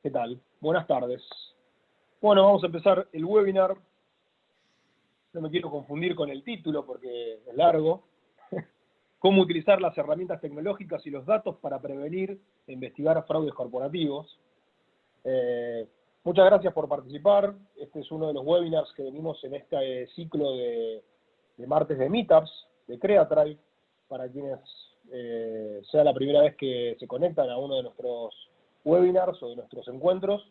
¿Qué tal? Buenas tardes. Bueno, vamos a empezar el webinar. No me quiero confundir con el título porque es largo. Cómo utilizar las herramientas tecnológicas y los datos para prevenir e investigar fraudes corporativos. Muchas gracias por participar. Este es uno de los webinars que venimos en este ciclo de martes de Meetups, de Creatribe, para quienes sea la primera vez que se conectan a uno de nuestros webinars o de nuestros encuentros.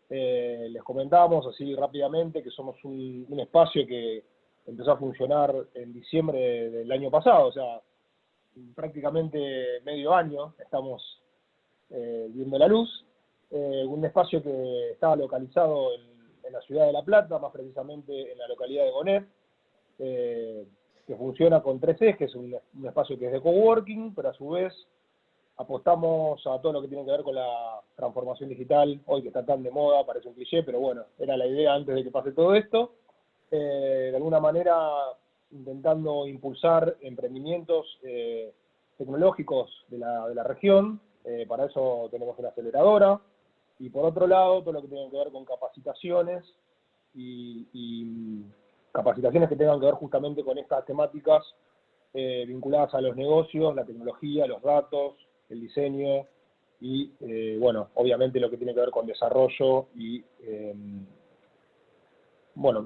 Les comentábamos así rápidamente que somos un espacio que empezó a funcionar en diciembre del año pasado, o sea, prácticamente medio año estamos viendo la luz. Un espacio que estaba localizado en la ciudad de La Plata, más precisamente en la localidad de Gonet, que funciona con 3 ejes, un espacio que es de coworking, pero a su vez apostamos a todo lo que tiene que ver con la transformación digital, hoy que está tan de moda, parece un cliché, pero bueno, era la idea antes de que pase todo esto. De alguna manera intentando impulsar emprendimientos tecnológicos de la región, para eso tenemos una aceleradora, y por otro lado, todo lo que tiene que ver con capacitaciones, y capacitaciones que tengan que ver justamente con estas temáticas vinculadas a los negocios, la tecnología, los datos, el diseño, y bueno, obviamente lo que tiene que ver con desarrollo y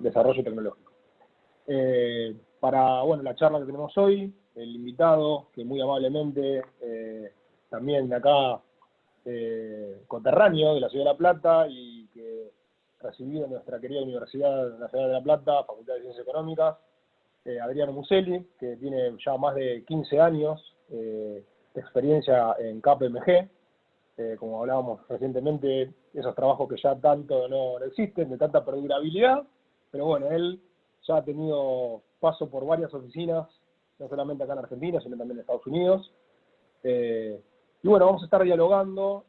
desarrollo tecnológico. Para la charla que tenemos hoy, el invitado, que muy amablemente, también de acá, coterráneo de la Ciudad de La Plata, y que recibido en nuestra querida Universidad Nacional de La Plata, Facultad de Ciencias Económicas, Adriano Muselli, que tiene ya más de 15 años de experiencia en KPMG. Como hablábamos recientemente, esos trabajos que ya tanto no existen, de tanta perdurabilidad, pero bueno, él ya ha tenido paso por varias oficinas, no solamente acá en Argentina, sino también en Estados Unidos. Y bueno, vamos a estar dialogando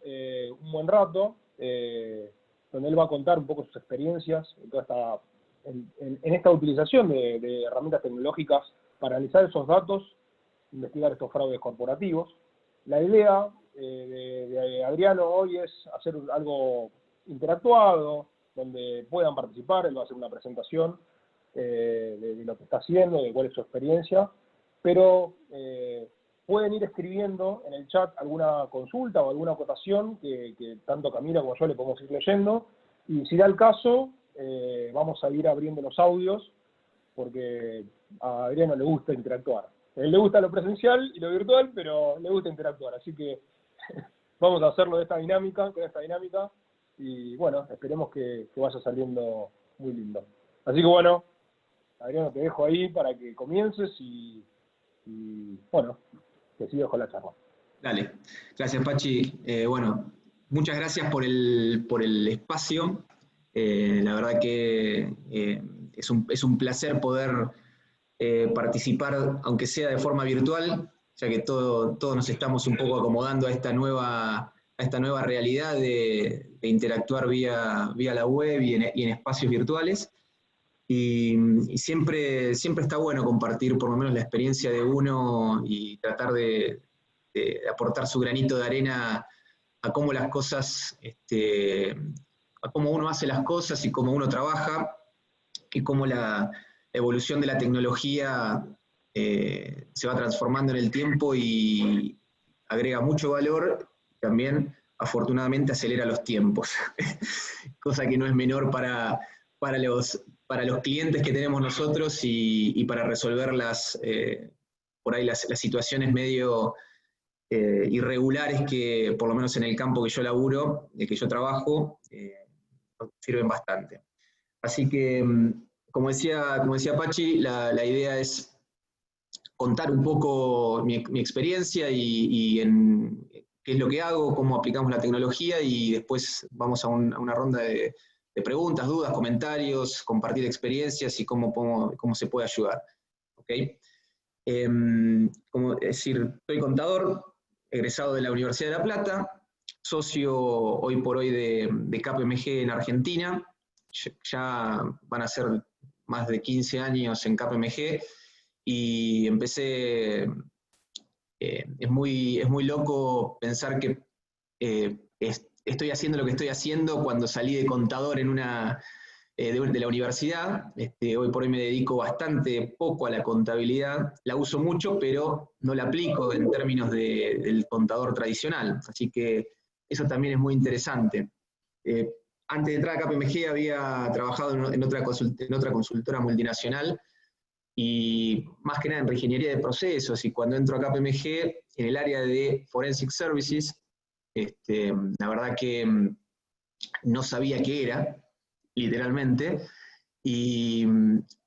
un buen rato, donde él va a contar un poco sus experiencias en toda esta utilización de herramientas tecnológicas para analizar esos datos, investigar estos fraudes corporativos. La idea de Adriano hoy es hacer algo interactuado, donde puedan participar. Él va a hacer una presentación de lo que está haciendo, de cuál es su experiencia, pero pueden ir escribiendo en el chat alguna consulta o alguna acotación que tanto Camila como yo le podemos ir leyendo, y si da el caso, vamos a ir abriendo los audios, porque a Adriano le gusta interactuar. A él le gusta lo presencial y lo virtual, pero le gusta interactuar, así que vamos a hacerlo con esta dinámica, y bueno, esperemos que vaya saliendo muy lindo. Así que bueno, Adriano, te dejo ahí para que comiences y bueno, te sigo con la charla. Dale, gracias Pachi. Bueno, muchas gracias por el espacio. La verdad que es un placer poder participar, aunque sea de forma virtual, ya que todos nos estamos un poco acomodando a esta nueva realidad de interactuar vía la web y en espacios virtuales. Y siempre está bueno compartir por lo menos la experiencia de uno y tratar de aportar su granito de arena a cómo las cosas, a cómo uno hace las cosas y cómo uno trabaja, y cómo la evolución de la tecnología se va transformando en el tiempo y agrega mucho valor. También, afortunadamente, acelera los tiempos, cosa que no es menor para los clientes que tenemos nosotros y para resolver por ahí las situaciones medio irregulares que, por lo menos en el campo que yo laburo, que yo trabajo, sirven bastante. Así que, como decía Pachi, la idea es contar un poco mi experiencia y en qué es lo que hago, cómo aplicamos la tecnología, y después vamos a una ronda de preguntas, dudas, comentarios, compartir experiencias y cómo se puede ayudar. ¿Okay? Como decir, soy contador, egresado de la Universidad de La Plata, socio hoy por hoy de KPMG en Argentina. Ya van a ser más de 15 años en KPMG, y empecé, es muy loco pensar que estoy haciendo lo que estoy haciendo cuando salí de contador en de la universidad. Hoy por hoy me dedico bastante poco a la contabilidad, la uso mucho, pero no la aplico en términos del contador tradicional, así que eso también es muy interesante. Antes de entrar a KPMG había trabajado en otra consultora multinacional, y más que nada en reingeniería de procesos, y cuando entro a KPMG en el área de Forensic Services, la verdad que no sabía qué era, literalmente, y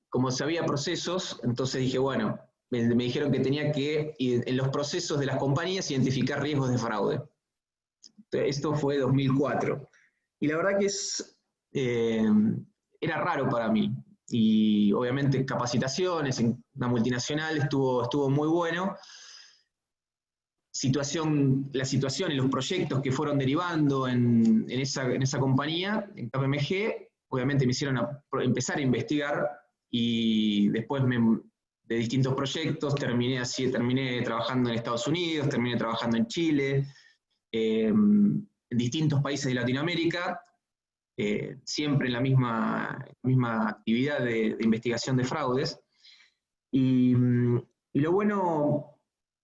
como sabía procesos, entonces dije, bueno, me dijeron que tenía que, en los procesos de las compañías, identificar riesgos de fraude. Esto fue 2004. Y la verdad que era raro para mí. Y obviamente capacitaciones en una multinacional estuvo muy bueno. La situación y los proyectos que fueron derivando en esa compañía, en KPMG, obviamente me hicieron empezar a investigar, y después de distintos proyectos terminé trabajando en Estados Unidos, terminé trabajando en Chile, en distintos países de Latinoamérica, siempre en la misma actividad de investigación de fraudes. Y lo bueno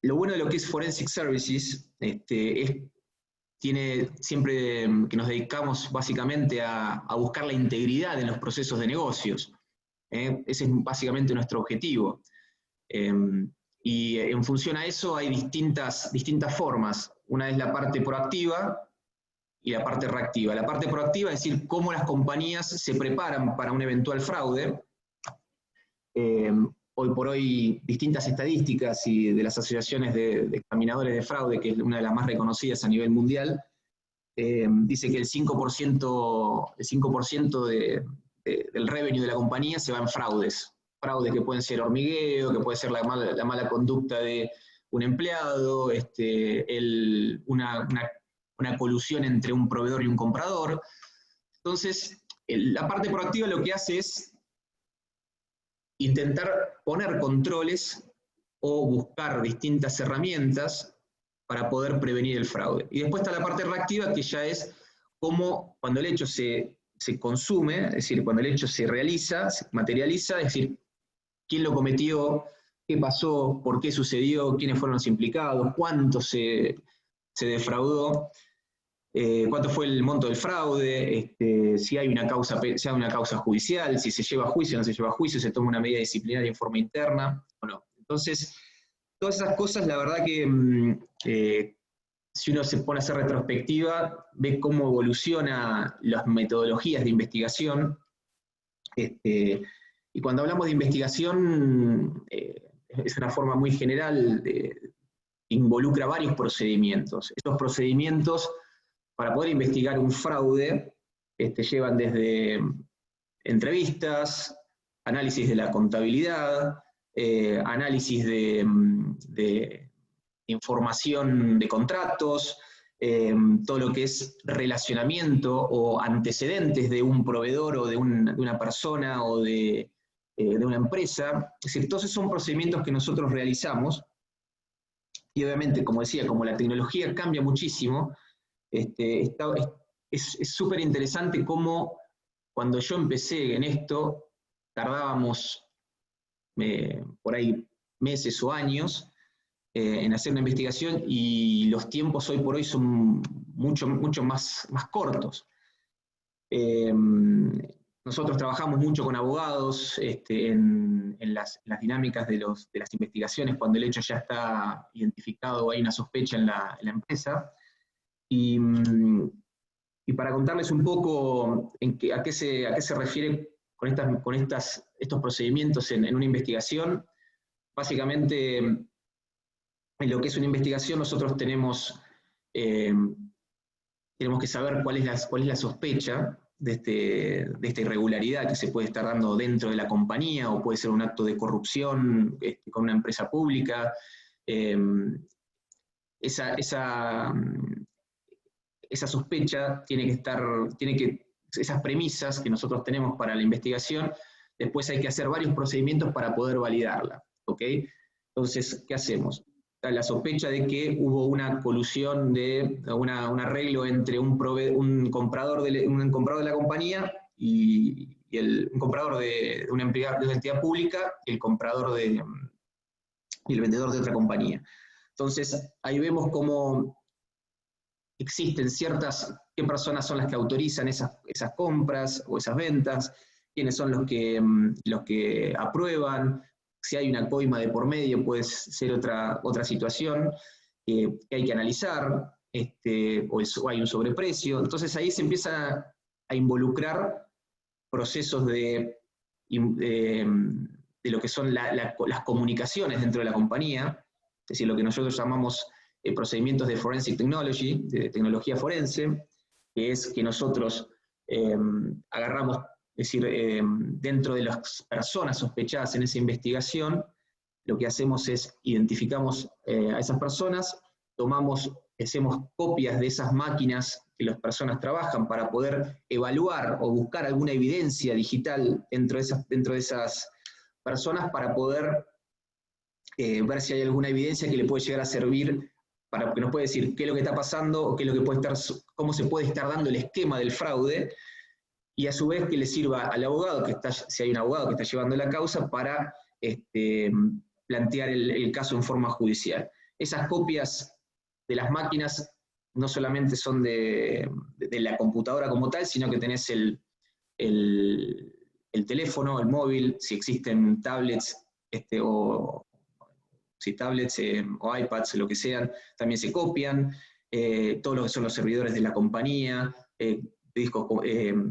de lo que es Forensic Services tiene siempre que nos dedicamos básicamente a buscar la integridad en los procesos de negocios. Ese es básicamente nuestro objetivo. Y en función a eso hay distintas formas. Una es la parte proactiva y la parte reactiva. La parte proactiva es decir, cómo las compañías se preparan para un eventual fraude. Hoy por hoy, distintas estadísticas y de las asociaciones de examinadores de fraude, que es una de las más reconocidas a nivel mundial, dice que el 5% del revenue de la compañía se va en fraudes. Fraudes que pueden ser hormigueo, que puede ser la mala conducta de un empleado, una colusión entre un proveedor y un comprador. Entonces, la parte proactiva lo que hace es intentar poner controles o buscar distintas herramientas para poder prevenir el fraude. Y después está la parte reactiva, que ya es cómo cuando el hecho se consume, es decir, cuando el hecho se realiza, se materializa, es decir, quién lo cometió, qué pasó, por qué sucedió, quiénes fueron los implicados, cuánto se defraudó, cuánto fue el monto del fraude, si hay una causa judicial, si se lleva a juicio o no se lleva a juicio, se toma una medida disciplinaria en forma interna o no. Entonces, todas esas cosas, la verdad que si uno se pone a hacer retrospectiva, ve cómo evolucionan las metodologías de investigación. Y cuando hablamos de investigación, es una forma muy general, involucra varios procedimientos. Estos procedimientos, para poder investigar un fraude, llevan desde entrevistas, análisis de la contabilidad, análisis de información de contratos, todo lo que es relacionamiento o antecedentes de un proveedor o de una persona o de una empresa. Es decir, todos esos son procedimientos que nosotros realizamos, y obviamente, como decía, como la tecnología cambia muchísimo, es súper interesante cómo cuando yo empecé en esto, tardábamos por ahí meses o años en hacer una investigación, y los tiempos hoy por hoy son mucho más cortos. Nosotros trabajamos mucho con abogados en las dinámicas de las investigaciones cuando el hecho ya está identificado o hay una sospecha en la empresa. Y para contarles un poco a qué se refiere con estos procedimientos en una investigación, básicamente en lo que es una investigación nosotros tenemos que saber cuál es la sospecha de esta irregularidad que se puede estar dando dentro de la compañía, o puede ser un acto de corrupción con una empresa pública. Esa sospecha esas premisas que nosotros tenemos para la investigación, después hay que hacer varios procedimientos para poder validarla, ¿ok? Entonces, ¿qué hacemos? la sospecha de que hubo una colusión, un arreglo entre un comprador de la compañía y un comprador de una entidad pública y el comprador y el vendedor de otra compañía. Entonces, ahí vemos cómo existen qué personas son las que autorizan esas compras o esas ventas, quiénes son los que aprueban, si hay una coima de por medio puede ser otra situación que hay que analizar, o hay un sobreprecio. Entonces ahí se empieza a involucrar procesos de lo que son las comunicaciones dentro de la compañía, es decir, lo que nosotros llamamos procedimientos de forensic technology, de tecnología forense, que es que nosotros agarramos, es decir, dentro de las personas sospechadas en esa investigación, lo que hacemos es identificamos a esas personas, hacemos copias de esas máquinas que las personas trabajan para poder evaluar o buscar alguna evidencia digital dentro de esas personas para poder ver si hay alguna evidencia que le puede llegar a servir que nos puede decir qué es lo que está pasando, o qué es lo que puede cómo se puede estar dando el esquema del fraude, y a su vez que le sirva al abogado, si hay un abogado que está llevando la causa, para plantear el caso en forma judicial. Esas copias de las máquinas no solamente son de la computadora como tal, sino que tenés el teléfono, el móvil, si existen tablets, tablets o iPads, lo que sean, también se copian, todo lo que son los servidores de la compañía, discos,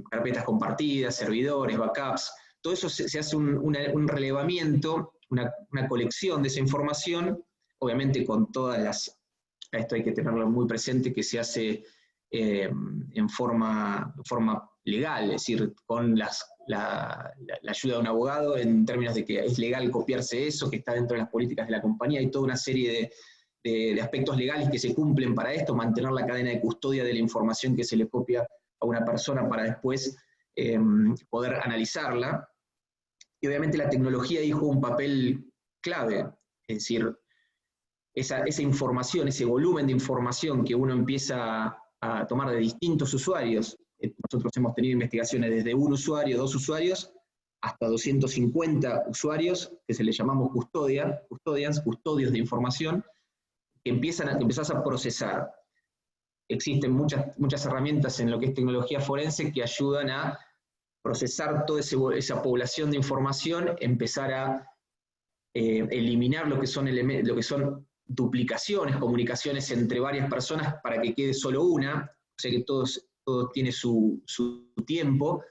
carpetas compartidas, servidores, backups, todo eso se hace un relevamiento, una colección de esa información, obviamente con esto hay que tenerlo muy presente, que se hace en forma legal, es decir, con la ayuda de un abogado, en términos de que es legal copiarse eso, que está dentro de las políticas de la compañía, hay toda una serie de aspectos legales que se cumplen para esto, mantener la cadena de custodia de la información que se le copia a una persona para después poder analizarla. Y obviamente la tecnología ahí juega un papel clave, es decir, esa información, ese volumen de información que uno empieza a tomar de distintos usuarios. Nosotros hemos tenido investigaciones desde un usuario, 2 usuarios, hasta 250 usuarios, que se les llamamos custodios de información, que empezás a procesar. Existen muchas herramientas en lo que es tecnología forense que ayudan a procesar toda esa población de información, empezar a eliminar lo que son duplicaciones, comunicaciones entre varias personas para que quede solo una, o sea que todo tiene su tiempo,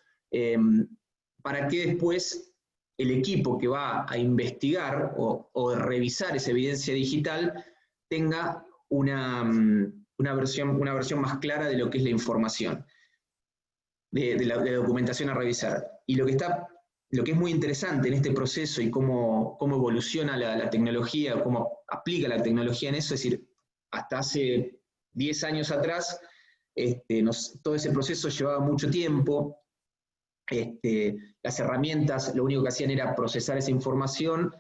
para que después el equipo que va a investigar o revisar esa evidencia digital tenga una versión más clara de lo que es la información, de la documentación a revisar. Y lo que es muy interesante en este proceso y cómo evoluciona la tecnología, cómo aplica la tecnología en eso, es decir, hasta hace 10 años atrás, todo ese proceso llevaba mucho tiempo, las herramientas lo único que hacían era procesar esa información,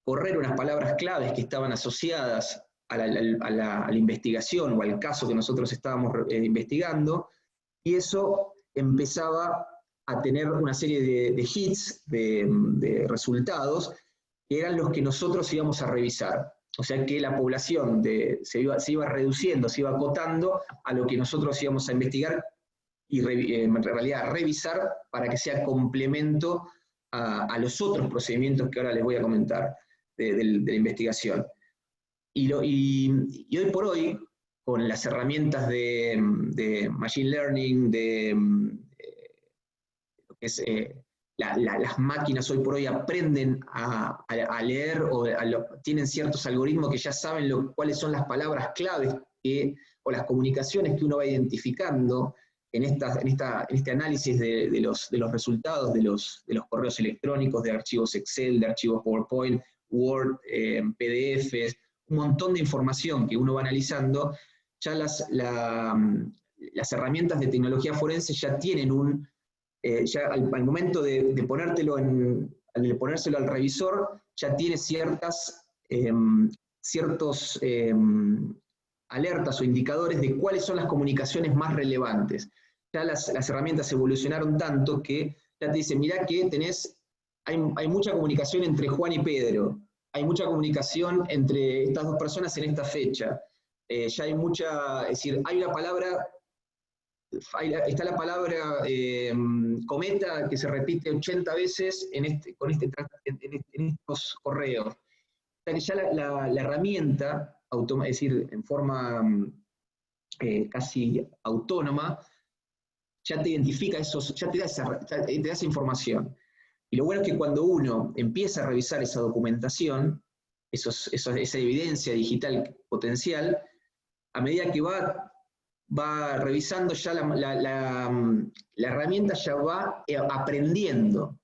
correr unas palabras claves que estaban asociadas a la investigación o al caso que nosotros estábamos investigando, y eso empezaba a tener una serie de hits, de resultados, que eran los que nosotros íbamos a revisar. O sea que la población se iba reduciendo, se iba acotando a lo que nosotros íbamos a investigar y en realidad a revisar para que sea complemento a los otros procedimientos que ahora les voy a comentar de la investigación. Y hoy por hoy, con las herramientas de Machine Learning, las máquinas hoy por hoy aprenden a leer tienen ciertos algoritmos que ya saben cuáles son las palabras claves o las comunicaciones que uno va identificando en este análisis de los resultados de los correos electrónicos, de archivos Excel, de archivos PowerPoint, Word, PDFs, un montón de información que uno va analizando. Ya las herramientas de tecnología forense ya tienen ya al momento de ponérselo al revisor, ya tiene ciertas ciertos alertas o indicadores de cuáles son las comunicaciones más relevantes. Ya las herramientas evolucionaron tanto que ya te dice, mirá que hay mucha comunicación entre Juan y Pedro, hay mucha comunicación entre estas dos personas en esta fecha, ya hay mucha, es decir, hay una palabra, está la palabra cometa que se repite 80 veces en estos correos. O sea que ya la herramienta, es decir, en forma casi autónoma, ya te identifica ya te da esa información. Y lo bueno es que cuando uno empieza a revisar esa documentación, esa evidencia digital potencial, a medida que va revisando, ya la herramienta ya va aprendiendo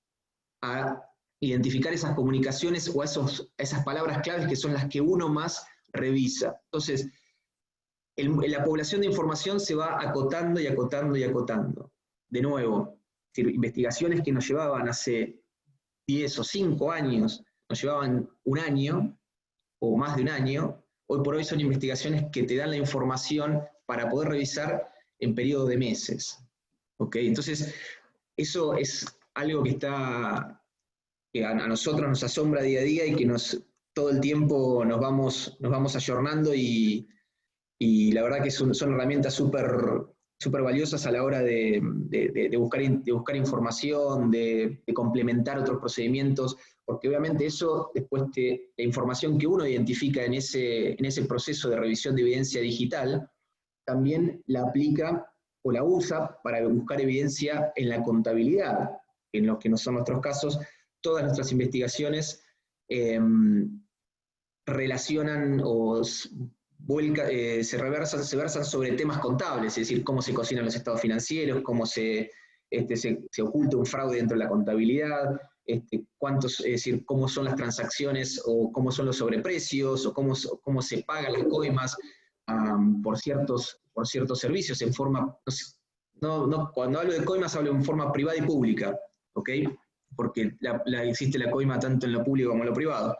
a identificar esas comunicaciones o esas palabras claves que son las que uno más revisa. Entonces, la población de información se va acotando y acotando y acotando. De nuevo, investigaciones que nos llevaban hace 10 o 5 años, nos llevaban un año o más de un año, hoy por hoy son investigaciones que te dan la información para poder revisar en periodo de meses. ¿Ok? Entonces, eso es algo que a nosotros nos asombra día a día y que todo el tiempo nos vamos ayornando y la verdad que son herramientas súper valiosas a la hora de buscar información, de complementar otros procedimientos, porque obviamente eso, después la información que uno identifica en ese proceso de revisión de evidencia digital, también la aplica o la usa para buscar evidencia en la contabilidad, en los que no son nuestros casos. Todas nuestras investigaciones relacionan o se versan sobre temas contables, es decir, cómo se cocinan los estados financieros, cómo se oculta un fraude dentro de la contabilidad, es decir, cómo son las transacciones o cómo son los sobreprecios o cómo se pagan las coimas por ciertos servicios en forma, cuando hablo de coimas hablo en forma privada y pública, ¿ok? Porque existe la coima tanto en lo público como en lo privado.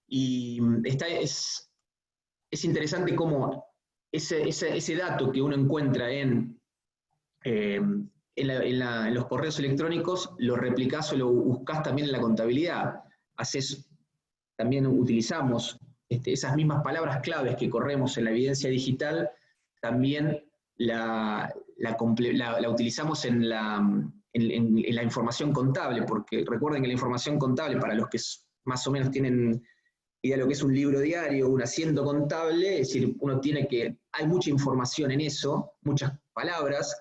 Y es interesante cómo ese dato que uno encuentra en los correos electrónicos lo replicás o lo buscás también en la contabilidad. También utilizamos esas mismas palabras claves que corremos en la evidencia digital, también la utilizamos en la información contable, porque recuerden que la información contable, para los que más o menos tienen idea de lo que es un libro diario, un asiento contable, es decir, hay mucha información en eso, muchas palabras,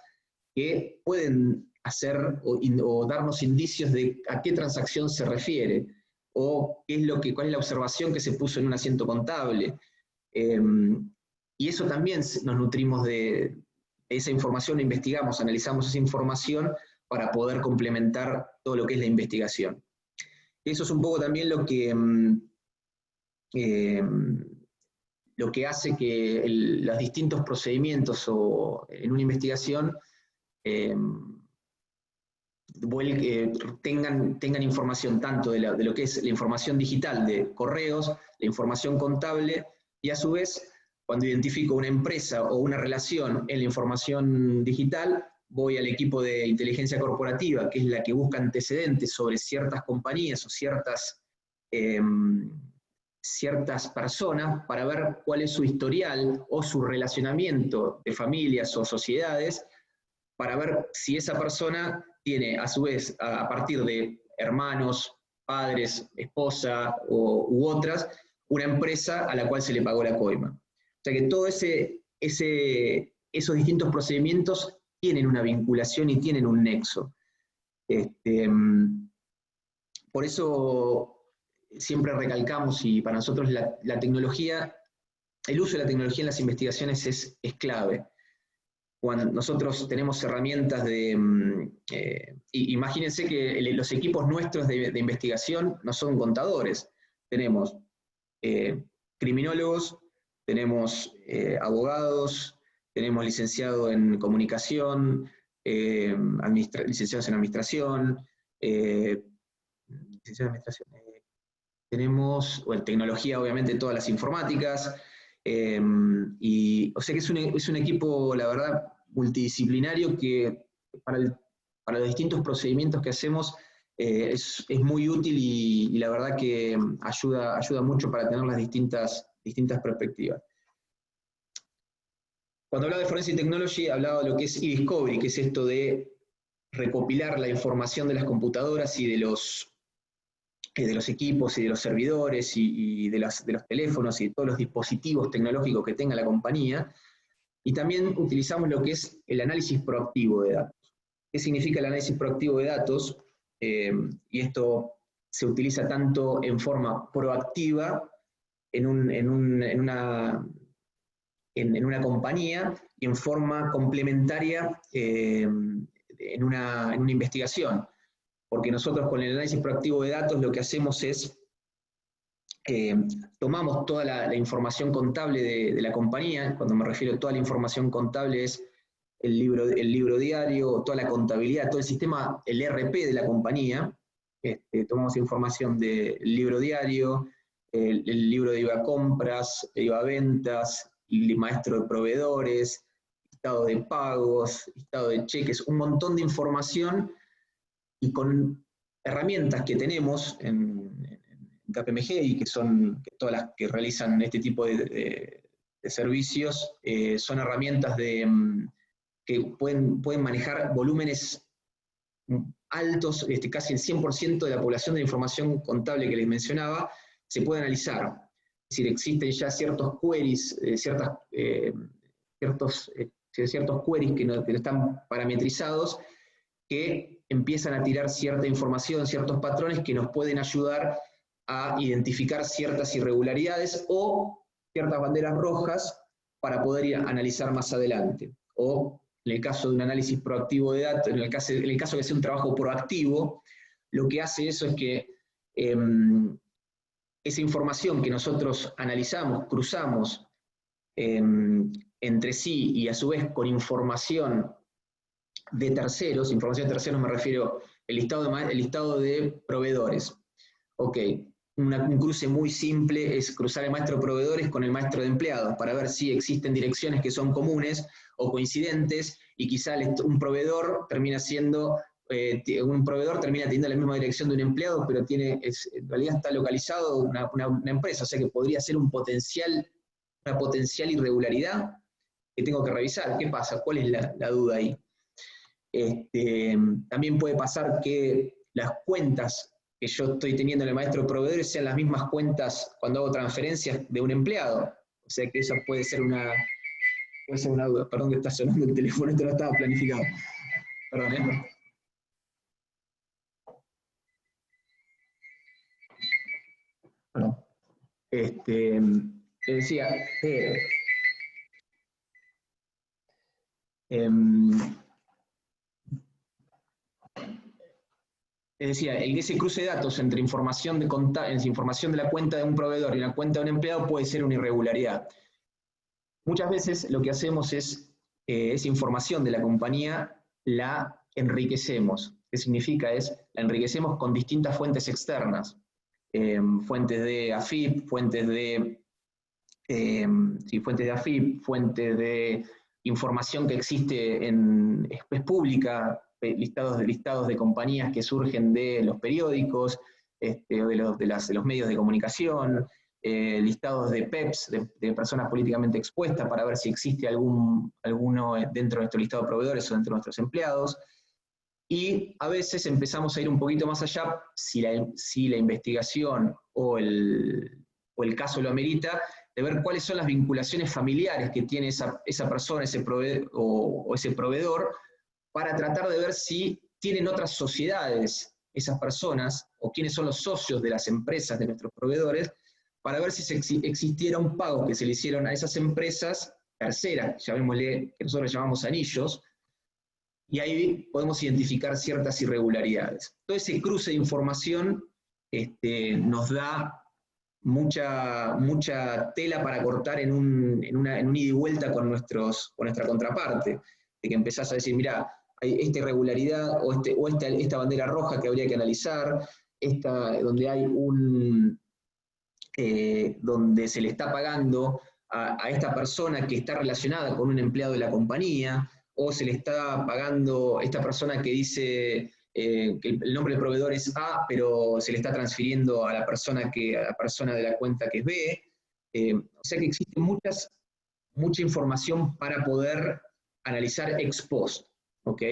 que pueden hacer o darnos indicios de a qué transacción se refiere, o cuál es la observación que se puso en un asiento contable. Y eso también nos nutrimos de esa información, investigamos, analizamos esa información para poder complementar todo lo que es la investigación. Eso es un poco también lo que hace que los distintos procedimientos en una investigación tengan información tanto de lo que es la información digital de correos, la información contable, y a su vez, cuando identifico una empresa o una relación en la información digital, voy al equipo de inteligencia corporativa, que es la que busca antecedentes sobre ciertas compañías o ciertas personas para ver cuál es su historial o su relacionamiento de familias o sociedades, para ver si esa persona tiene, a su vez, a partir de hermanos, padres, esposa u otras, una empresa a la cual se le pagó la coima. O sea que todos esos distintos procedimientos tienen una vinculación y tienen un nexo. Por eso siempre recalcamos, y para nosotros la tecnología, el uso de la tecnología en las investigaciones es clave. Cuando nosotros tenemos herramientas imagínense que los equipos nuestros de investigación no son contadores, tenemos criminólogos, tenemos abogados, tenemos licenciados en comunicación, licenciados en administración, tenemos, bueno, tecnología, obviamente, todas las informáticas, y o sea que es un equipo, la verdad, multidisciplinario que para los distintos procedimientos que hacemos es muy útil y la verdad que ayuda mucho para tener las distintas perspectivas. Cuando hablaba de Forensic Technology, hablaba de lo que es e-discovery, que es esto de recopilar la información de las computadoras y de los equipos y de los servidores y de los teléfonos y de todos los dispositivos tecnológicos que tenga la compañía. Y también utilizamos lo que es el análisis proactivo de datos. ¿Qué significa el análisis proactivo de datos? Y esto se utiliza tanto en forma proactiva en una compañía y en forma complementaria en una investigación. Porque nosotros con el análisis proactivo de datos lo que hacemos es, tomamos toda la información contable de la compañía. Cuando me refiero a toda la información contable es el libro diario, toda la contabilidad, todo el sistema, el ERP de la compañía. Tomamos información del libro diario, el libro de IVA compras, IVA ventas, el maestro de proveedores, estado de pagos, estado de cheques, un montón de información, y con herramientas que tenemos en KPMG y que son todas las que realizan este tipo de servicios, son herramientas que pueden manejar volúmenes altos, casi el 100% de la población de la información contable que les mencionaba, se puede analizar. Es decir, existen ya ciertos queries, ciertos queries que no están parametrizados, que empiezan a tirar cierta información, ciertos patrones que nos pueden ayudar a identificar ciertas irregularidades o ciertas banderas rojas para poder analizar más adelante. O en el caso de un análisis proactivo de datos, en el caso que sea un trabajo proactivo, lo que hace eso es que esa información que nosotros analizamos, cruzamos entre sí y a su vez con información de terceros me refiero el listado de proveedores. Ok, un cruce muy simple es cruzar el maestro de proveedores con el maestro de empleados para ver si existen direcciones que son comunes o coincidentes, y quizá un proveedor termina teniendo la misma dirección de un empleado, pero en realidad está localizado una empresa, o sea que podría ser una potencial irregularidad que tengo que revisar. ¿Qué pasa? ¿Cuál es la duda ahí? También puede pasar que las cuentas que yo estoy teniendo en el maestro de proveedores sean las mismas cuentas cuando hago transferencias de un empleado. O sea que esa puede ser una duda. Perdón que está sonando el teléfono, esto no estaba planificado. Perdón, ¿eh? Perdón. Les decía, ese cruce de datos entre información de la cuenta de un proveedor y la cuenta de un empleado puede ser una irregularidad. Muchas veces lo que hacemos es, esa información de la compañía la enriquecemos. ¿Qué significa? La enriquecemos con distintas fuentes externas. Fuentes de AFIP, fuentes de fuentes de información que existe es pública, listados de compañías que surgen de los periódicos, de los medios de comunicación, listados de PEPs, de personas políticamente expuestas, para ver si existe alguno dentro de nuestro listado de proveedores o dentro de nuestros empleados. Y a veces empezamos a ir un poquito más allá, si la investigación o el caso lo amerita, de ver cuáles son las vinculaciones familiares que tiene esa persona, ese proveedor o ese proveedor, para tratar de ver si tienen otras sociedades esas personas, o quiénes son los socios de las empresas de nuestros proveedores, para ver si existieron pagos que se le hicieron a esas empresas terceras, llamémosle, que nosotros llamamos anillos, y ahí podemos identificar ciertas irregularidades. Todo ese cruce de información nos da mucha tela para cortar en un ida y vuelta con nuestra contraparte, de que empezás a decir, mirá, hay esta irregularidad o esta bandera roja que habría que analizar, donde hay donde se le está pagando a esta persona que está relacionada con un empleado de la compañía, o se le está pagando a esta persona que dice que el nombre del proveedor es A, pero se le está transfiriendo a la persona de la cuenta que es B. O sea que existe mucha información para poder analizar ex post, ¿ok?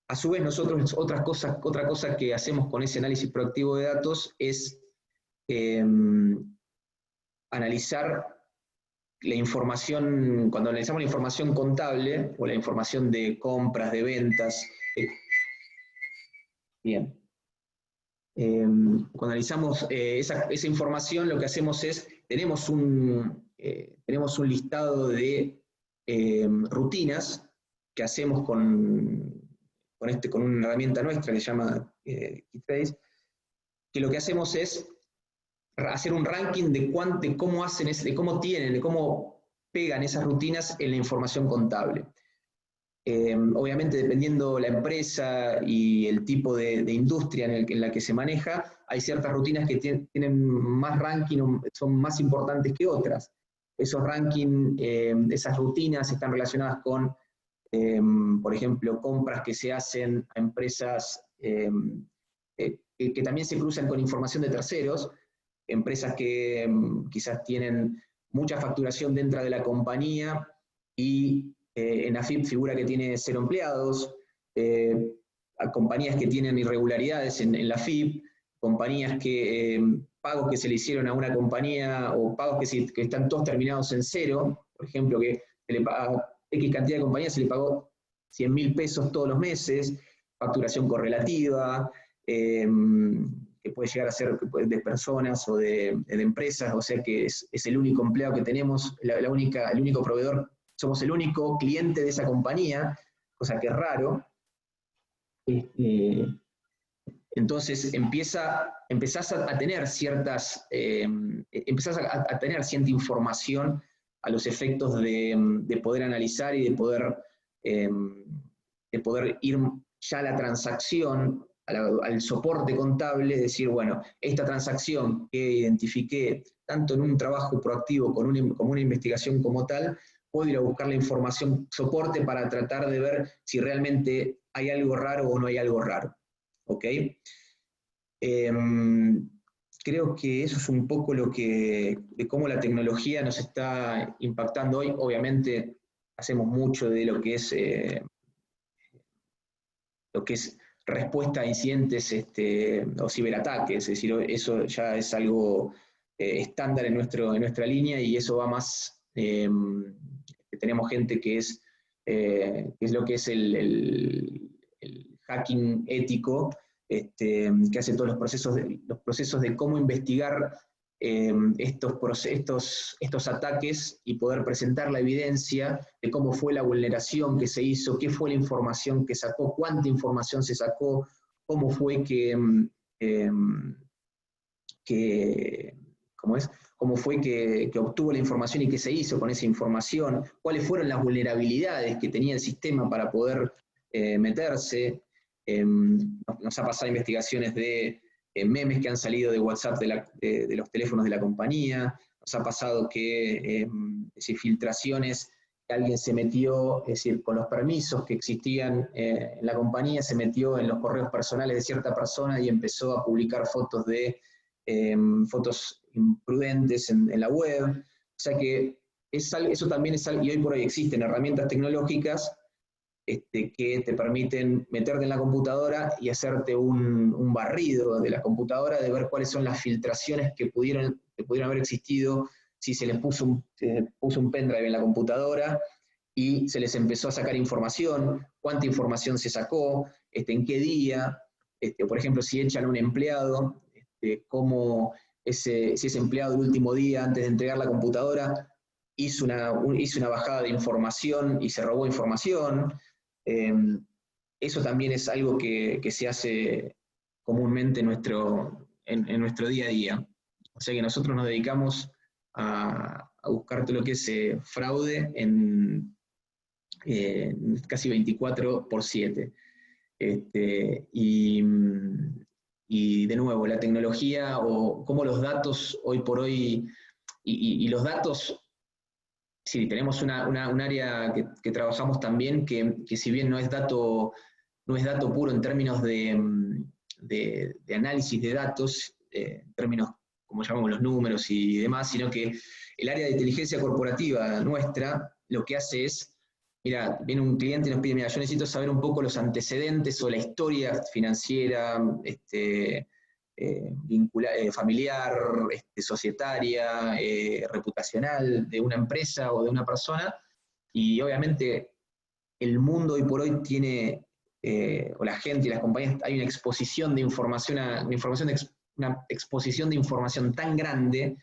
A su vez, nosotros otra cosa que hacemos con ese análisis proactivo de datos es analizar la información, cuando analizamos la información contable o la información de compras, de ventas. Bien. Cuando analizamos esa información, lo que hacemos es, tenemos un listado de rutinas que hacemos con una herramienta nuestra que se llama Keytrace, que lo que hacemos es hacer un ranking de cómo hacen, de cómo pegan esas rutinas en la información contable. Obviamente, dependiendo la empresa y el tipo de industria en la que se maneja, hay ciertas rutinas que tienen más ranking, son más importantes que otras. Esos rankings, esas rutinas están relacionadas con, por ejemplo, compras que se hacen a empresas que también se cruzan con información de terceros, empresas que quizás tienen mucha facturación dentro de la compañía y en AFIP figura que tiene 0 empleados, a compañías que tienen irregularidades en la AFIP, compañías que pagos que se le hicieron a una compañía o pagos que están todos terminados en 0, por ejemplo, que se le paga X cantidad de compañías, se le pagó 100.000 pesos todos los meses, facturación correlativa, que puede llegar a ser de personas o de empresas, o sea que es el único empleado que tenemos, el único proveedor, somos el único cliente de esa compañía, cosa que es raro. Entonces empezás a tener a tener cierta información a los efectos de poder analizar y de poder ir ya a la transacción, al soporte contable, decir, bueno, esta transacción que identifiqué tanto en un trabajo proactivo como una investigación como tal, puedo ir a buscar la información soporte para tratar de ver si realmente hay algo raro o no hay algo raro. ¿Ok? Creo que eso es un poco de cómo la tecnología nos está impactando hoy. Obviamente hacemos mucho de lo que es respuesta a incidentes o ciberataques, es decir, eso ya es algo estándar en nuestra línea y eso va más, tenemos gente que es lo que es el hacking ético, que hace todos los procesos de cómo investigar estos ataques y poder presentar la evidencia de cómo fue la vulneración que se hizo, qué fue la información que sacó, cuánta información se sacó, cómo fue cómo fue que obtuvo la información y qué se hizo con esa información, cuáles fueron las vulnerabilidades que tenía el sistema para poder meterse. Nos ha pasado investigaciones de memes que han salido de WhatsApp de los teléfonos de la compañía, nos ha pasado que filtraciones que alguien se metió, es decir, con los permisos que existían en la compañía, se metió en los correos personales de cierta persona y empezó a publicar fotos imprudentes en la web. O sea que eso también es algo, y hoy por hoy existen herramientas tecnológicas que te permiten meterte en la computadora y hacerte un barrido de la computadora, de ver cuáles son las filtraciones que pudieron haber existido si se les puso un pendrive en la computadora y se les empezó a sacar información, cuánta información se sacó, en qué día, por ejemplo, si echan a un empleado, cómo si ese empleado el último día antes de entregar la computadora hizo una bajada de información y se robó información. Eso también es algo que se hace comúnmente en nuestro día a día. O sea que nosotros nos dedicamos a buscar todo lo que es fraude en casi 24/7. Y y de nuevo, la tecnología o cómo los datos hoy por hoy, y los datos, sí, tenemos un área que trabajamos también, que si bien no es dato puro en términos de análisis de datos, en términos como llamamos los números y demás, sino que el área de inteligencia corporativa nuestra lo que hace es, mira, viene un cliente y nos pide, mira, yo necesito saber un poco los antecedentes o la historia financiera, familiar, societaria, reputacional de una empresa o de una persona, y obviamente el mundo hoy por hoy tiene, o la gente y las compañías, hay una exposición de información, una exposición de información tan grande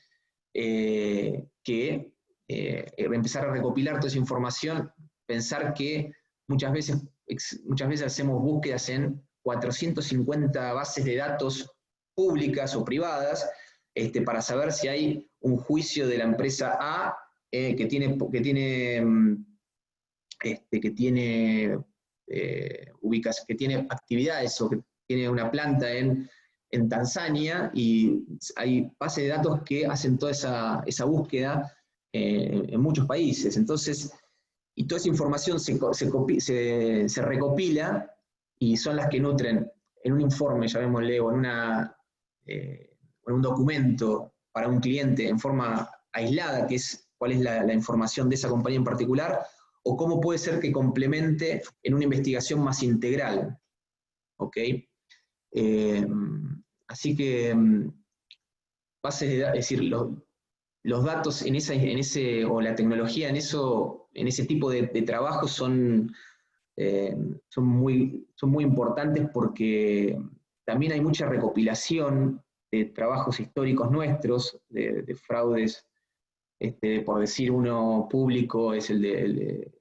que empezar a recopilar toda esa información, pensar que muchas veces hacemos búsquedas en 450 bases de datos públicas o privadas para saber si hay un juicio de la empresa A que tiene actividades o que tiene una planta en Tanzania, y hay bases de datos que hacen toda esa búsqueda en muchos países. Entonces, y toda esa información se recopila y son las que nutren en un informe, llamémosle, o en un documento para un cliente en forma aislada, que es cuál es la información de esa compañía en particular, o cómo puede ser que complemente en una investigación más integral. ¿Ok? Así que bases de datos, es decir, los datos o la tecnología en ese tipo de trabajo son muy importantes, porque también hay mucha recopilación de trabajos históricos nuestros, de fraudes, por decir uno público, es que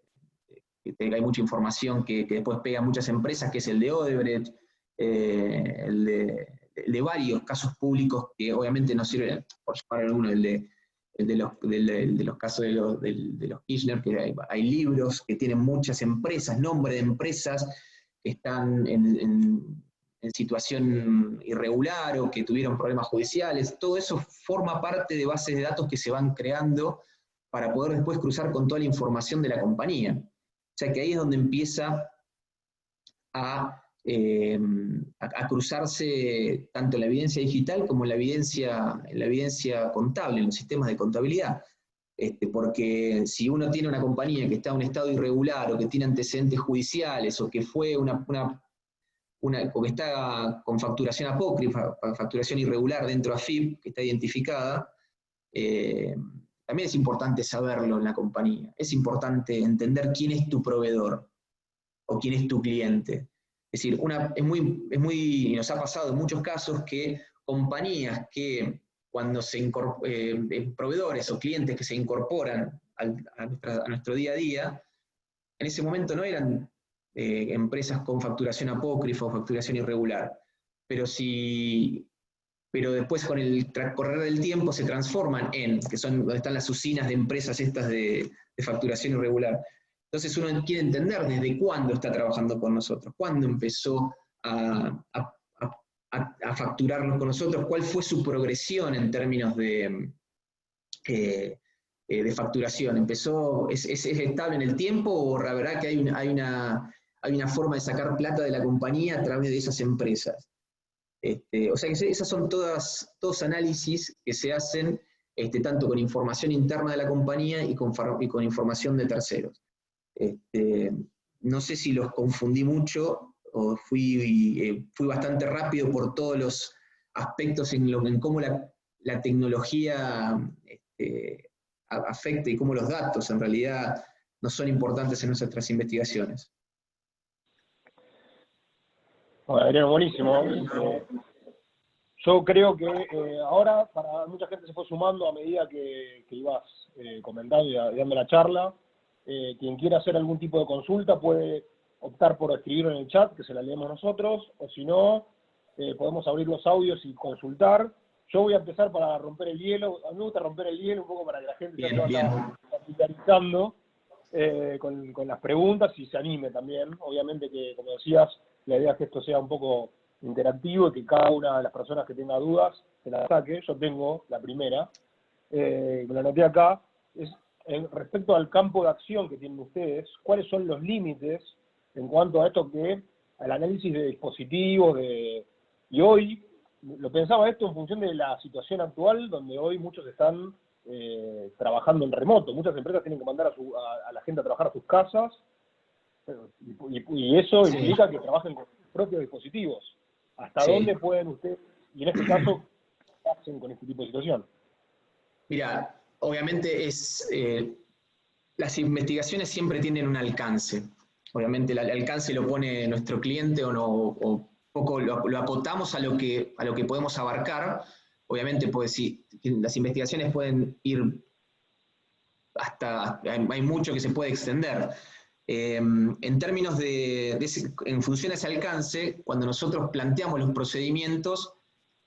hay mucha información que después pega a muchas empresas, que es el de Odebrecht, el de varios casos públicos que obviamente no sirven, por llamar alguno, el de los casos de los Kirchner, que hay libros que tienen muchas empresas, nombre de empresas que están en situación irregular o que tuvieron problemas judiciales. Todo eso forma parte de bases de datos que se van creando para poder después cruzar con toda la información de la compañía. O sea que ahí es donde empieza a cruzarse tanto la evidencia digital como la evidencia contable, en los sistemas de contabilidad. Porque si uno tiene una compañía que está en un estado irregular, o que tiene antecedentes judiciales, o que fue o que está con facturación apócrifa, facturación irregular dentro de AFIP, que está identificada, también es importante saberlo en la compañía. Es importante entender quién es tu proveedor o quién es tu cliente. Es decir, y nos ha pasado en muchos casos que compañías que cuando proveedores o clientes que se incorporan a nuestro día a día, en ese momento no eran empresas con facturación apócrifa o facturación irregular, pero después con el correr del tiempo se transforman que son donde están las usinas de empresas estas de facturación irregular. Entonces uno quiere entender desde cuándo está trabajando con nosotros, cuándo empezó a facturarnos con nosotros, cuál fue su progresión en términos de facturación. ¿Es estable en el tiempo, o la verdad que hay una forma de sacar plata de la compañía a través de esas empresas? O sea que esas son todos análisis que se hacen tanto con información interna de la compañía y con información de terceros. No sé si los confundí mucho o fui bastante rápido por todos los aspectos en cómo la tecnología afecta y cómo los datos en realidad no son importantes en nuestras investigaciones. Bueno, Adriano, buenísimo. Yo creo que ahora para mucha gente se fue sumando a medida que ibas comentando y dando la charla. Quien quiera hacer algún tipo de consulta puede optar por escribirlo en el chat, que se la leemos nosotros, o si no, podemos abrir los audios y consultar. Yo voy a empezar para romper el hielo. A mí me gusta romper el hielo un poco para que la gente se vaya familiarizando con las preguntas y se anime también. Obviamente que, como decías, la idea es que esto sea un poco interactivo y que cada una de las personas que tenga dudas se la saque. Yo tengo la primera, me la anoté acá, es respecto al campo de acción que tienen ustedes, ¿cuáles son los límites en cuanto a esto al análisis de dispositivos, y hoy, lo pensaba esto en función de la situación actual, donde hoy muchos están trabajando en remoto, muchas empresas tienen que mandar a la gente a trabajar a sus casas, y eso Sí. implica que trabajen con sus propios dispositivos. ¿Hasta Sí. dónde pueden ustedes, y en este caso, qué hacen con este tipo de situación? Mira, obviamente las investigaciones siempre tienen un alcance. Obviamente el alcance lo pone nuestro cliente o poco lo acotamos a lo que podemos abarcar. Obviamente, pues sí, las investigaciones pueden ir hay mucho que se puede extender. En términos en función a ese alcance, cuando nosotros planteamos los procedimientos,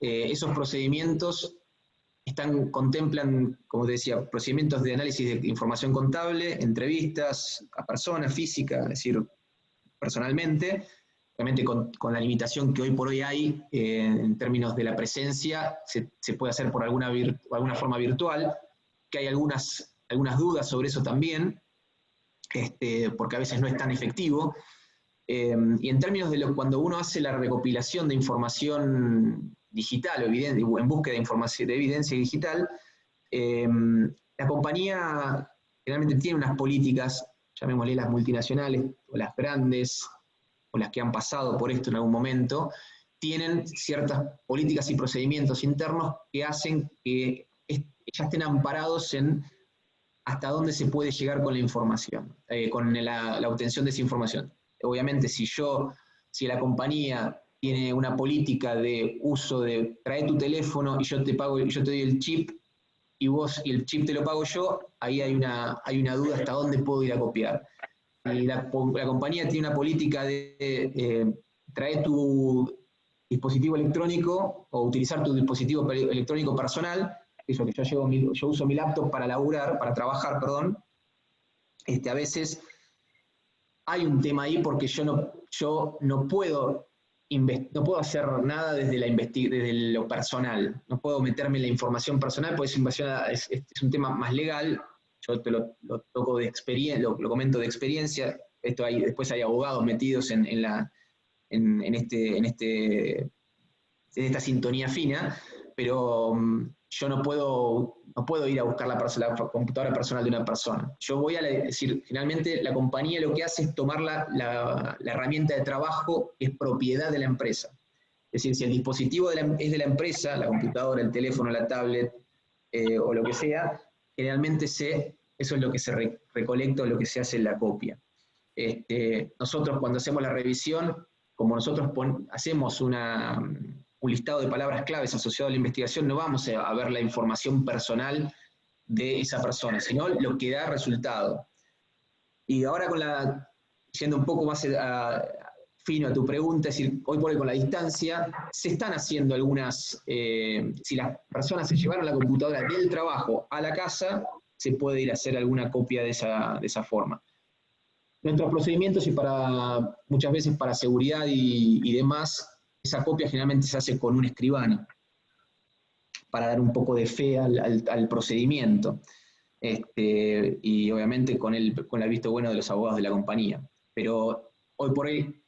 esos procedimientos contemplan, como te decía, procedimientos de análisis de información contable, entrevistas a personas físicas, es decir, personalmente, obviamente con la limitación que hoy por hoy hay en términos de la presencia, se puede hacer por alguna forma virtual, que hay algunas dudas sobre eso también, porque a veces no es tan efectivo. Y en términos de cuando uno hace la recopilación de información digital o en búsqueda de información de evidencia digital, la compañía generalmente tiene unas políticas, llamémosle las multinacionales o las grandes, o las que han pasado por esto en algún momento, tienen ciertas políticas y procedimientos internos que hacen que ya estén amparados en hasta dónde se puede llegar con la información, con la obtención de esa información. Obviamente, si la compañía tiene una política de uso de trae tu teléfono y yo te pago, yo te doy el chip y el chip te lo pago yo, ahí hay una duda hasta dónde puedo ir a copiar. Y la compañía tiene una política de trae tu dispositivo electrónico o utilizar tu dispositivo electrónico personal, eso que yo uso mi laptop para trabajar, perdón. A veces hay un tema ahí porque yo no puedo hacer nada desde lo personal, no puedo meterme en la información personal porque es un tema más legal. Yo te lo toco de experiencia, lo comento de experiencia. Después hay abogados metidos en esta sintonía fina, pero yo no puedo ir a buscar la computadora personal de una persona. Yo voy a decir, finalmente la compañía lo que hace es tomar la herramienta de trabajo que es propiedad de la empresa. Es decir, si el dispositivo es de la empresa, la computadora, el teléfono, la tablet o lo que sea, generalmente eso es lo que se recolecta o lo que se hace en la copia. Nosotros cuando hacemos la revisión, como nosotros hacemos un listado de palabras claves asociado a la investigación, no vamos a ver la información personal de esa persona, sino lo que da resultado. Y ahora siendo un poco más fino a tu pregunta, es decir, hoy por hoy con la distancia, se están haciendo si las personas se llevaron la computadora del trabajo a la casa, se puede ir a hacer alguna copia de esa forma. Nuestros procedimientos muchas veces para seguridad y demás, esa copia generalmente se hace con un escribano para dar un poco de fe al procedimiento. Y obviamente con el visto bueno de los abogados de la compañía. Pero hoy por hoy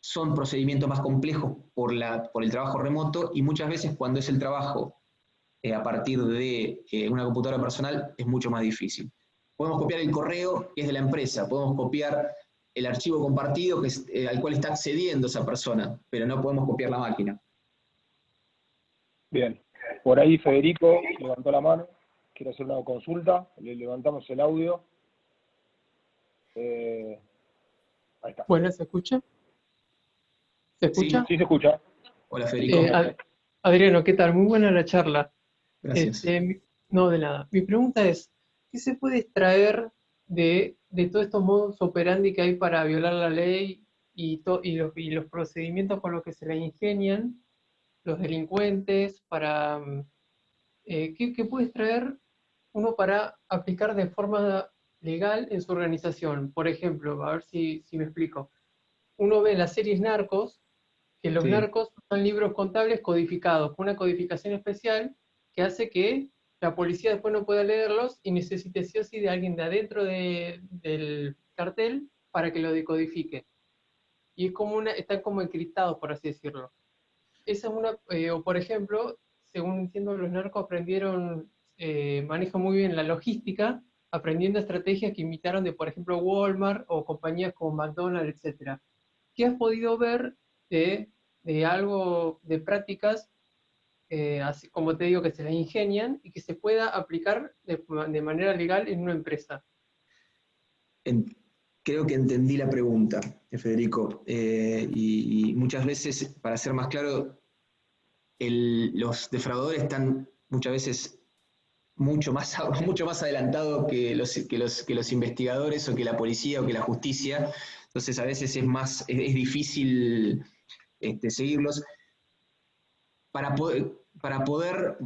son procedimientos más complejos por el trabajo remoto y muchas veces cuando es el trabajo a partir de una computadora personal es mucho más difícil. Podemos copiar el correo que es de la empresa, podemos copiar el archivo compartido al cual está accediendo esa persona, pero no podemos copiar la máquina. Bien. Por ahí Federico levantó la mano, quiere hacer una consulta, le levantamos el audio. Ahí está. Bueno, ¿se escucha? ¿Se escucha? Sí, se escucha. Hola, Federico. Adriano, ¿qué tal? Muy buena la charla. Gracias. No, de nada. Mi pregunta es, ¿qué se puede extraer de todos estos modus operandi que hay para violar la ley y los procedimientos con los que se la ingenian los delincuentes ¿qué puede extraer uno para aplicar de forma legal en su organización? Por ejemplo, a ver si me explico. Uno ve en las series narcos que los Sí. narcos son libros contables codificados, con una codificación especial que hace que la policía después no pueda leerlos y necesite sí o sí de alguien de adentro del cartel para que lo decodifique. Y es como están como encriptados, por así decirlo. Esa es una, o por ejemplo, según entiendo, los narcos manejan muy bien la logística, aprendiendo estrategias que imitaron de, por ejemplo, Walmart o compañías como McDonald's, etcétera. ¿Qué has podido ver de algo, de prácticas, así como te digo, que se las ingenian y que se pueda aplicar de manera legal en una empresa? En- Creo que entendí la pregunta, Federico. Y muchas veces, para ser más claro, los defraudadores están muchas veces mucho más adelantados que los investigadores o que la policía o que la justicia. Entonces a veces es difícil seguirlos. Para poder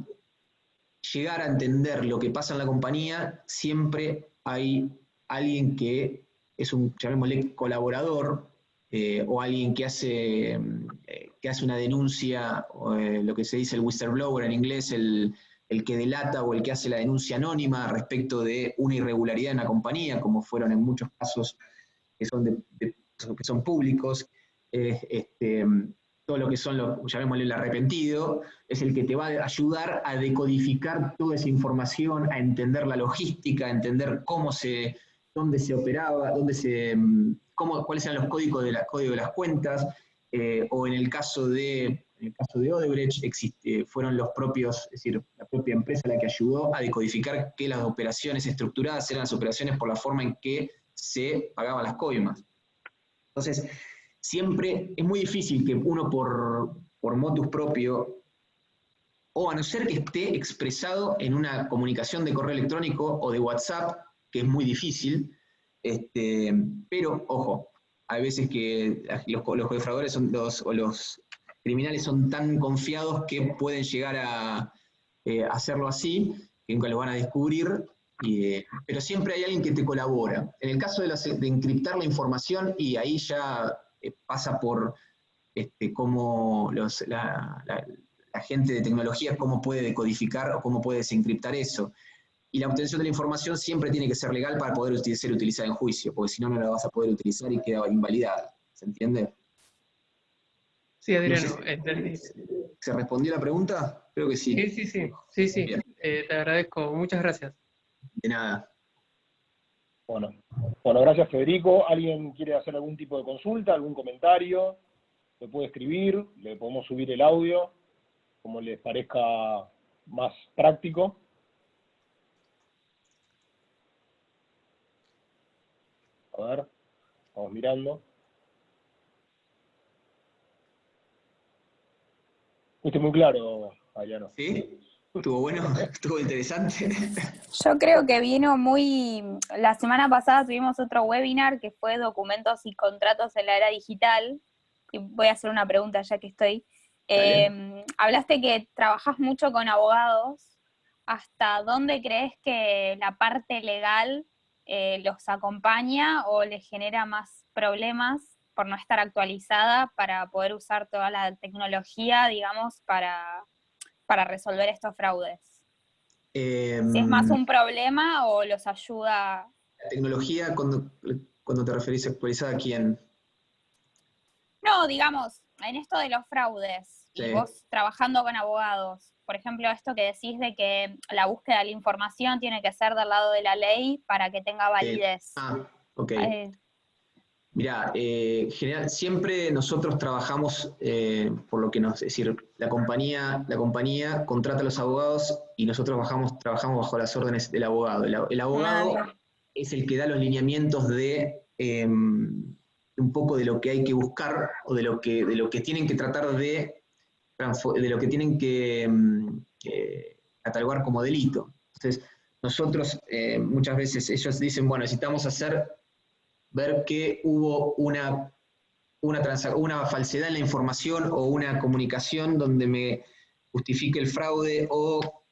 llegar a entender lo que pasa en la compañía, siempre hay alguien que es un, llamémosle, colaborador, o alguien que hace una denuncia, lo que se dice el whistleblower en inglés, el que delata o el que hace la denuncia anónima respecto de una irregularidad en la compañía, como fueron en muchos casos que son públicos. Todo lo que son los, llamémosle el arrepentido, es el que te va a ayudar a decodificar toda esa información, a entender la logística, a entender dónde se operaba, cuáles eran los códigos de las cuentas, o en el caso de Odebrecht, fueron los propios, es decir, la propia empresa la que ayudó a decodificar que las operaciones estructuradas eran las operaciones por la forma en que se pagaban las coimas. Entonces, siempre es muy difícil que uno por motus propio, o a no ser que esté expresado en una comunicación de correo electrónico o de WhatsApp, que es muy difícil, pero, ojo, hay veces que los defraudadores o los criminales son tan confiados que pueden llegar a hacerlo así, que nunca lo van a descubrir, pero siempre hay alguien que te colabora. En el caso de encriptar la información, y ahí ya pasa por cómo la gente de tecnología cómo puede decodificar o cómo puede desencriptar eso. Y la obtención de la información siempre tiene que ser legal para poder ser utilizada en juicio, porque si no, no la vas a poder utilizar y queda invalidada. ¿Se entiende? Sí, No Adriano, sé entendí. ¿Se respondió la pregunta? Creo que sí. Sí. Bien, Te agradezco. Muchas gracias. de nada. Bueno, gracias Federico. ¿Alguien quiere hacer algún tipo de consulta, algún comentario? Le puede escribir, le podemos subir el audio, como les parezca más práctico. A ver, vamos mirando. Fuiste muy claro, Adriano. ¿Sí? ¿Estuvo bueno? ¿Estuvo interesante? Yo creo que vino la semana pasada tuvimos otro webinar que fue documentos y contratos en la era digital, y voy a hacer una pregunta ya que estoy. Hablaste que trabajás mucho con abogados. ¿Hasta dónde crees que la parte legal los acompaña o les genera más problemas por no estar actualizada para poder usar toda la tecnología, digamos, para resolver estos fraudes? Si es más un problema o los ayuda. La tecnología, cuando te referís a actualizada, ¿a quién? No, digamos, en esto de los fraudes, Sí. y vos trabajando con abogados, por ejemplo, esto que decís de que la búsqueda de la información tiene que ser del lado de la ley para que tenga validez. Ok. Mirá, siempre nosotros trabajamos por lo que es decir, la compañía contrata a los abogados y nosotros trabajamos bajo las órdenes del abogado. El abogado es el que da los lineamientos de un poco de lo que hay que buscar o de lo que tienen que tratar de lo que tienen que catalogar como delito. Entonces, nosotros muchas veces ellos dicen, bueno, necesitamos ver que hubo una falsedad en la información o una comunicación donde me justifique el fraude, o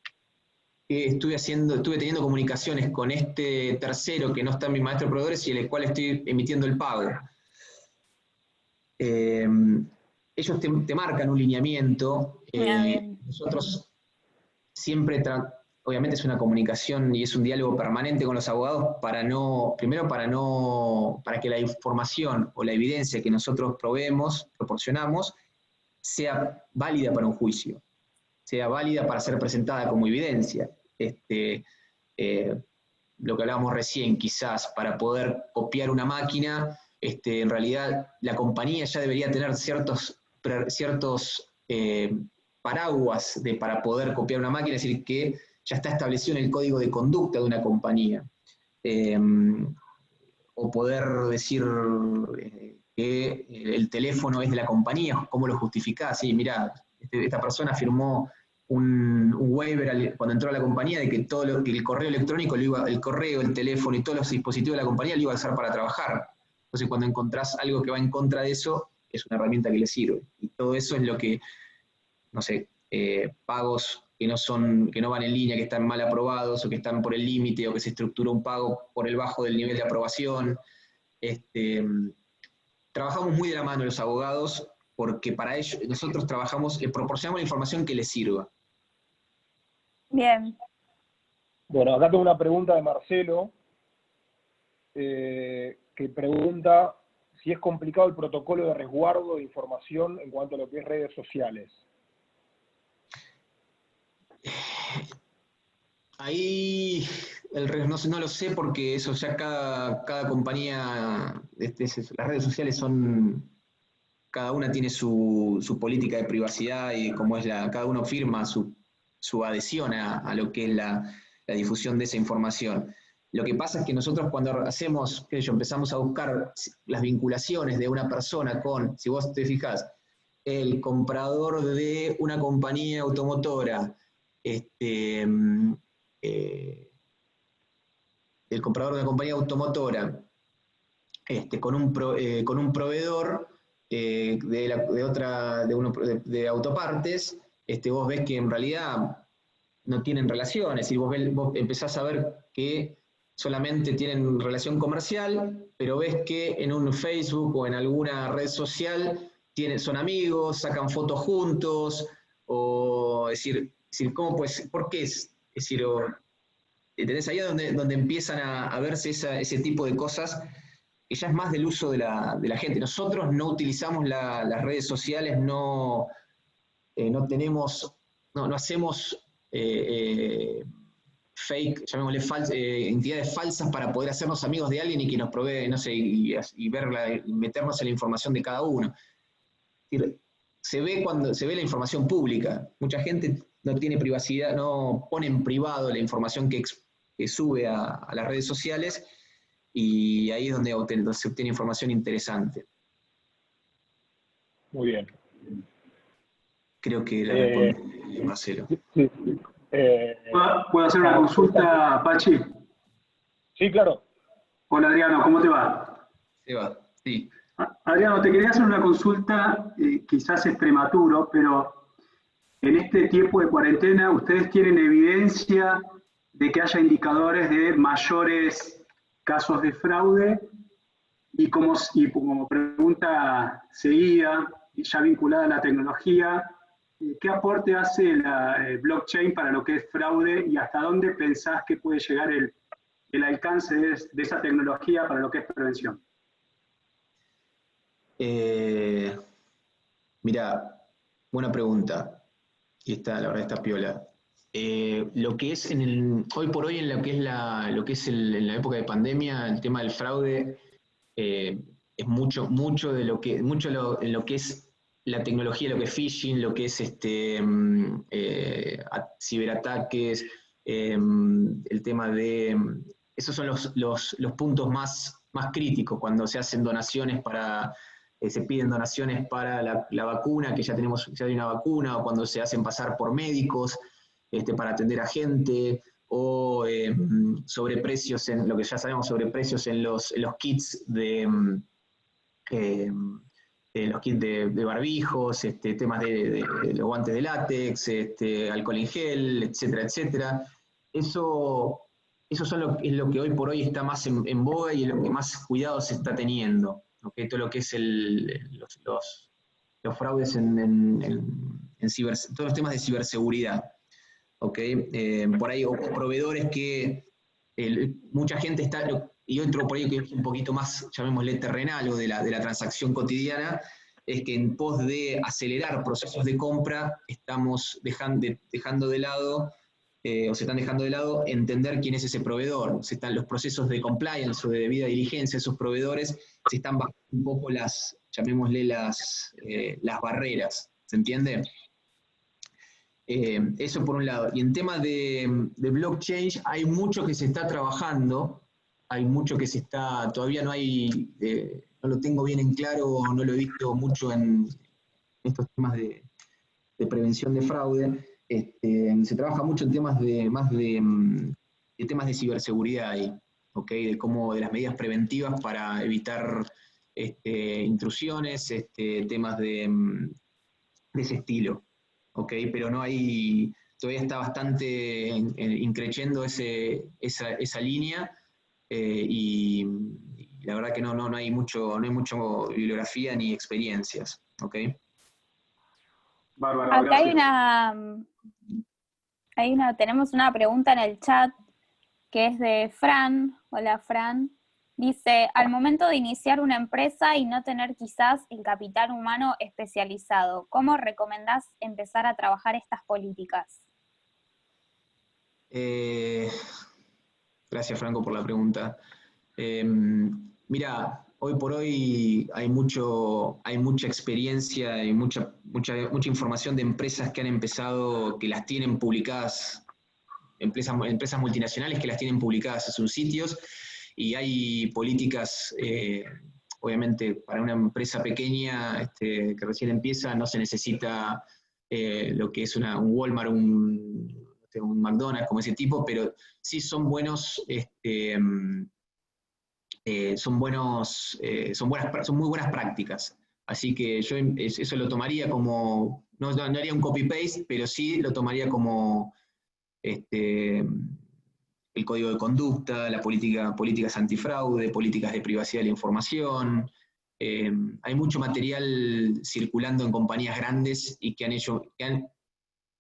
que estuve teniendo comunicaciones con este tercero que no está en mi maestro de proveedores y el cual estoy emitiendo el pago. ellos te marcan un lineamiento. Bien. Nosotros siempre, obviamente es una comunicación y es un diálogo permanente con los abogados para que la información o la evidencia que nosotros proporcionamos, sea válida para un juicio, sea válida para ser presentada como evidencia. Lo que hablábamos recién, quizás, para poder copiar una máquina, en realidad la compañía ya debería tener ciertos paraguas para poder copiar una máquina, es decir, que ya está establecido en el código de conducta de una compañía. O poder decir que el teléfono es de la compañía, ¿cómo lo justificás? Sí, mirá, esta persona firmó un waiver cuando entró a la compañía de que que el correo electrónico, el correo, el teléfono y todos los dispositivos de la compañía lo iba a usar para trabajar. Entonces, cuando encontrás algo que va en contra de eso, es una herramienta que le sirve. Y todo eso es lo que, no sé, pagos que no van en línea, que están mal aprobados, o que están por el límite, o que se estructuró un pago por el bajo del nivel de aprobación. Trabajamos muy de la mano los abogados, porque para ellos nosotros proporcionamos la información que les sirva. Bien. Bueno, acá tengo una pregunta de Marcelo, que pregunta si es complicado el protocolo de resguardo de información en cuanto a lo que es redes sociales. Ahí no lo sé, porque eso ya cada compañía, las redes sociales cada una tiene su política de privacidad y cómo es cada uno firma su adhesión a lo que es la difusión de esa información. Lo que pasa es que nosotros cuando empezamos a buscar las vinculaciones de una persona si vos te fijás, el comprador de una compañía automotora, el comprador de una compañía automotora, con un proveedor de autopartes, vos ves que en realidad no tienen relaciones, y vos empezás a ver que solamente tienen relación comercial, pero ves que en un Facebook o en alguna red social son amigos, sacan fotos juntos, es decir, ¿cómo pues, por qué es? Es decir, ¿entendés? Ahí es donde empiezan a verse ese tipo de cosas, que ya es más del uso de la gente. Nosotros no utilizamos las redes sociales, no hacemos fake, llamémosle entidades falsas para poder hacernos amigos de alguien y que nos provee, no sé, y meternos en la información de cada uno. Es decir, cuando se ve la información pública. Mucha gente no tiene privacidad, no pone en privado la información que sube a las redes sociales, y ahí es donde se obtiene información interesante. Muy bien. Creo que le respondí, Marcelo. Sí. ¿Puedo hacer una consulta, Pachi? Sí, claro. Hola, Adriano, ¿cómo te va? Seba, sí. Adriano, te quería hacer una consulta, quizás es prematuro, pero en este tiempo de cuarentena, ¿ustedes tienen evidencia de que haya indicadores de mayores casos de fraude? Y como pregunta seguida, y ya vinculada a la tecnología, ¿qué aporte hace la blockchain para lo que es fraude, y hasta dónde pensás que puede llegar el alcance de esa tecnología para lo que es prevención? Mira, buena pregunta. Y la verdad está piola. Lo que es hoy por hoy, en lo que es en la época de pandemia, el tema del fraude es mucho de lo que en lo que es la tecnología, lo que es phishing, lo que es ciberataques, el tema de esos son los puntos más críticos cuando se hacen donaciones se piden donaciones para la vacuna, que ya hay una vacuna, o cuando se hacen pasar por médicos para atender a gente, o sobreprecios lo que ya sabemos, sobreprecios en los kits los kits de barbijos, temas de los guantes de látex, alcohol en gel, etcétera, etcétera. Eso es lo que hoy por hoy está más en boga y es lo que más cuidado se está teniendo. ¿Okay? Todo lo que es los fraudes todos los temas de ciberseguridad. ¿Okay? Por ahí, o proveedores que mucha gente está, y otro por ahí que es un poquito más, llamémosle terrenal, o de la transacción cotidiana, es que en pos de acelerar procesos de compra, estamos dejando de lado, o se están dejando de lado, entender quién es ese proveedor. Los procesos de compliance o de debida diligencia de esos proveedores se están bajando un poco llamémosle las barreras. ¿Se entiende? Eso por un lado. Y en tema de blockchain, hay mucho que se está trabajando, hay mucho que todavía no lo tengo bien en claro, no lo he visto mucho en estos temas de prevención de fraude. Se trabaja mucho en temas de temas de ciberseguridad ahí, ¿okay? De las medidas preventivas para evitar intrusiones, temas de ese estilo. ¿Okay? Pero todavía está bastante increciendo esa línea, y la verdad que no hay mucho bibliografía ni experiencias. ¿Okay? Bárbara, Acá gracias. tenemos una pregunta en el chat que es de Fran. Hola, Fran. Dice, al momento de iniciar una empresa y no tener quizás el capital humano especializado, ¿cómo recomendás empezar a trabajar estas políticas? Gracias, Franco, por la pregunta. Mira, hoy por hoy hay mucha experiencia y mucha información de empresas que han empezado, que las tienen publicadas, empresas multinacionales que las tienen publicadas en sus sitios, y hay políticas, obviamente, para una empresa pequeña que recién empieza, no se necesita lo que es un Walmart, un McDonald's, como ese tipo, pero sí son buenos, son muy buenas prácticas. Así que yo eso lo tomaría como, no haría un copy-paste, pero sí lo tomaría como el código de conducta, políticas antifraude, políticas de privacidad de la información. Hay mucho material circulando en compañías grandes y que han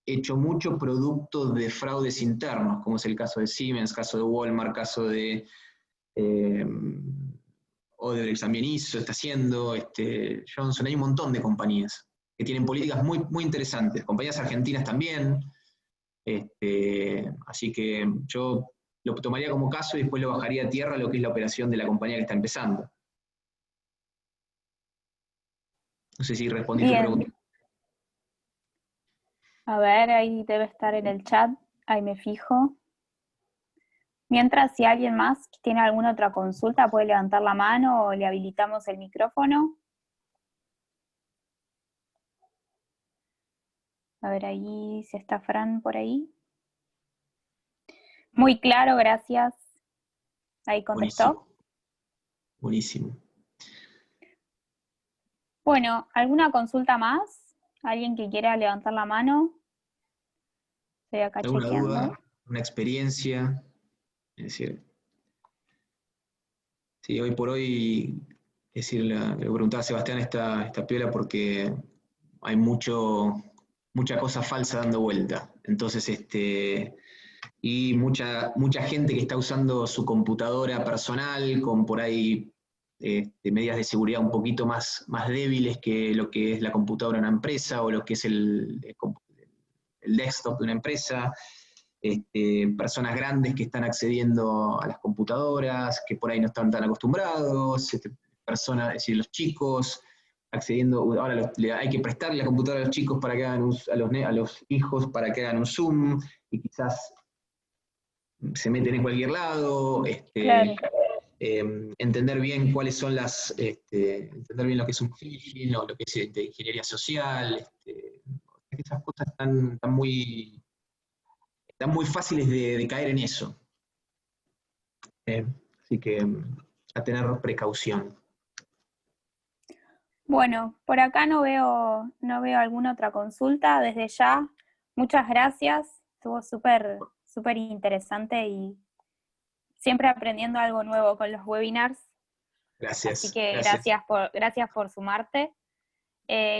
hecho mucho producto de fraudes internos, como es el caso de Siemens, caso de Walmart, caso de Odebrecht también está haciendo, Johnson. Hay un montón de compañías que tienen políticas muy, muy interesantes, compañías argentinas también. Así que yo lo tomaría como caso y después lo bajaría a tierra lo que es la operación de la compañía que está empezando. No sé si respondí tu pregunta. A ver, ahí debe estar en el chat, ahí me fijo. Mientras, si alguien más tiene alguna otra consulta, puede levantar la mano o le habilitamos el micrófono. A ver ahí si está Fran por ahí. Muy claro, gracias. Ahí contestó. Buenísimo. Bueno, ¿alguna consulta más? ¿Alguien que quiera levantar la mano? Estoy acá ¿Alguna chequeando. duda? ¿Una experiencia? Es decir, sí, hoy por hoy, es decir, lo que preguntaba Sebastián, esta piola, porque hay mucha cosa falsa dando vuelta. Entonces, y mucha gente que está usando su computadora personal con por ahí medidas de seguridad un poquito más débiles que lo que es la computadora de una empresa o lo que es el desktop de una empresa. Personas grandes que están accediendo a las computadoras, que por ahí no están tan acostumbrados, personas, es decir, los chicos accediendo, ahora hay que prestarle la computadora a los chicos para que hagan a los hijos para que hagan un Zoom, y quizás se meten en cualquier lado. Claro. Entender bien cuáles son entender bien lo que es un phishing o lo que es de ingeniería social. Esas cosas están muy fáciles de caer en eso. Así que a tener precaución. Bueno, por acá no veo alguna otra consulta. Desde ya, muchas gracias. Estuvo súper interesante y siempre aprendiendo algo nuevo con los webinars. Gracias. Así que gracias por sumarte.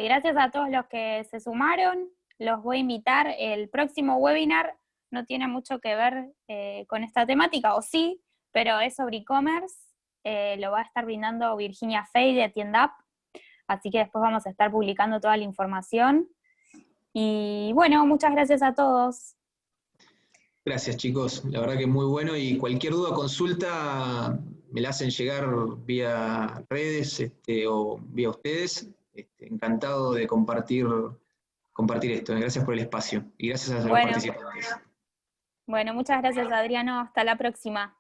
Gracias a todos los que se sumaron. Los voy a invitar. El próximo webinar no tiene mucho que ver con esta temática, o sí, pero es sobre e-commerce. Lo va a estar brindando Virginia Fey de TiendaUp. Así que después vamos a estar publicando toda la información. Y bueno, muchas gracias a todos. Gracias, chicos. La verdad que muy bueno. Y cualquier duda o consulta me la hacen llegar vía redes o vía ustedes. Encantado de compartir esto. Gracias por el espacio. Y gracias a los participantes. Bueno, muchas gracias, Adriano. Hasta la próxima.